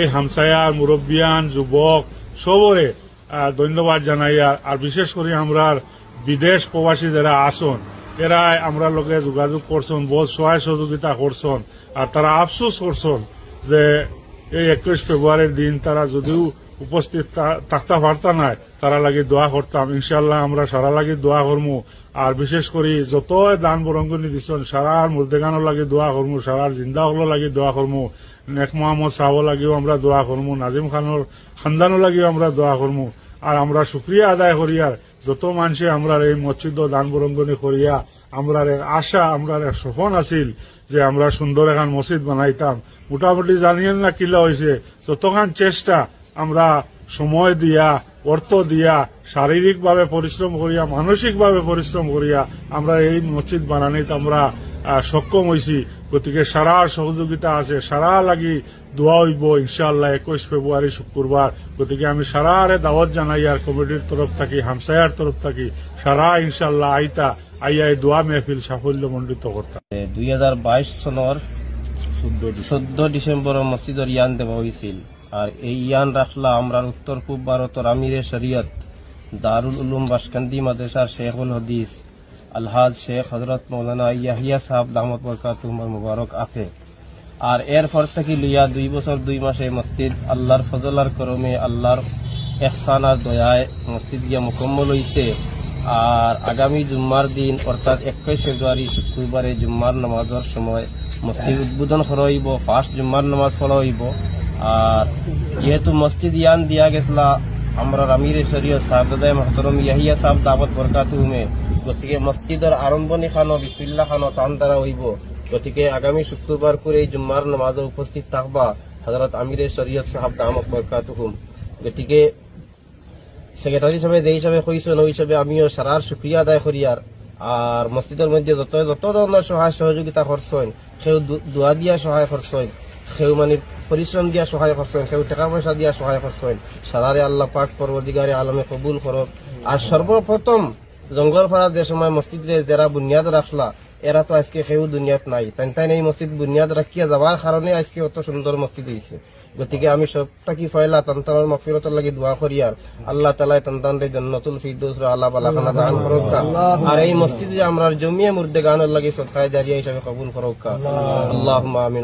এই হামসায়ার মুরব্বিয়ান যুবক সবরে ধন্যবাদ জানাই। আর বিশেষ করে আমরা বিদেশ প্রবাসী যারা আসন এরা আমরা লোকে যোগাযোগ করছেন, বহুত সহায় সহযোগিতা করছেন। আর তারা আফসোস করছেন যে এই 21 ফেব্রুয়ারির দিন তারা যদিও উপস্থিত থাকতে পারত না, তারা লাগি দোয়া করতাম। ইনশাল্লাহ আমরা সারা লাগি দোয়া করমু। আর বিশেষ করে যত দান বরঙ্গনি দিচ্ছেন সারার মুর্দেগানও লাগি দোয়া করমু, সারার জিন্দা হলো লাগি দোয়া করমু, নেক মোহাম্মদ সাহব লাগিও আমরা দোয়া করমু, নাজিম খানোর খানদানও লাগিও আমরা দোয়া করমু। আর আমরা শুক্রিয়া আদায় করিয়ার যত মানুষে আমরা এই মসজিদ দান বরঙ্গনি করিয়া আমরা আশা, আমরা স্বপ্ন আছিল যে আমরা সুন্দর এখন মসজিদ বানাইতাম। মোটামুটি জানিয়েন না কিলা হয়েছে, যতখান চেষ্টা আমরা সময় দিয়া, অর্থ দিয়া, শারীরিকভাবে পরিশ্রম করিয়া, মানসিকভাবে পরিশ্রম করিয়া আমরা এই মসজিদ বানানিতে আমরা সক্ষম হয়েছি। গতিকে সারা সহযোগিতা আছে, সারা লাগি দোয়া হইব ইনশাআল্লাহ 21 ফেব্রুয়ারি শুক্রবার। গতিকে আমি সারারে দাওয়াত জানাই আর কমিটির তরফ থাকি, হামসায়ার তরফ থাকি সারা ইনশাআল্লাহ আইতা আইয়া এই দোয়া মেহফিল সাফল্য মণ্ডিত করতাম। 2022 সনের 14 ডিসেম্বর মসজিদের ইয়ান দেওয়া হয়েছিল। আর এই ইয়ান রাখলা আমরা উত্তর পূর্ব ভারতের আমিরে শরিয়ত দারুল উলুম বাসকান্দি মাদ্রাসার শেখুল হদিস আলহাজ শেখ হজরত মৌলানা ইয়াহিয়া সাহেব দামত বরকাতুহুম মুবারক আছে। আর এরপর থেকে লইয়া 2 বছর 2 মাসে মসজিদ আল্লাহর ফজলার করমে, আল্লাহর ইহসান আর দয়ায় মসজিদ গিয়া মুকম্মল হয়েছে। আর আগামী জুম্মার দিন অর্থাৎ 21 ফেব্রুয়ারি শুক্রবারে জুম্মার নামাজের সময় মসজিদ উদ্বোধন করা হইব, ফার্স্ট জুম্মার নামাজ পড়া হইব। আর যেহেতু মসজিদ ইয়ান দিয়া গেছলা আমরা আমিরে শরীয়ত সাহেবজাদা মুহতারাম ইয়াহিয়া সাহেব দাওয়াত বরকাতুহুমে, গতিকে মসজিদের আরম্ভণী খানো বিসমিল্লাহ খানো টান দ্বারা হইব। গতিকে আগামী শুক্রবার করে এই জুম্মার নামাজে উপস্থিত থাকবা হযরত আমিরে শরীয়ত সাহেব দাওয়াত বরকাতুহুম। গতিকে সেক্রেটারি হিসাবে যে হিসাবে কইছেন ওই হিসাবে আমিও সারার শুকরিয়া আদায় করি। আর মসজিদের মধ্যে যত ধরনের সহায় সহযোগিতা করছেন, কেউ দোয়া দিয়া সহায় করছেন, কেউ মানে পরিশ্রম দিয়া সহায় করছেন, কেউ টাকা পয়সা দিয়া সহায় করছেন, সারারে আল্লাহ পাক পরবর্তীকারে আলমে কবুল করক। আর সর্বপ্রথম জঙ্গল ফাড়া যে সময় মসজিদে যারা বুনিয়াদ রাখলা এরা তো আজকে কেউ দুনিয়াত নাই, তাই এই মসজিদ বুনিয়াদ রাখিয়া যাওয়ার কারণে আজকে অত সুন্দর মসজিদ হয়েছে। গতিকে আমি সবটাকি ফয়লা তন্তানোর মগফিরতের লাগি দোয়া করি আর আল্লাহ তাআলা তন্তানরে জান্নাতুল ফিরদৌস আলা বালাখানা দান করুক। আর এই মসজিদে আমরা জমিয়ে মুর্দে গানের লাগি সদকায়ে জারিয়া হিসাবে কবুল করুক। আল্লাহুম্মা আমিন।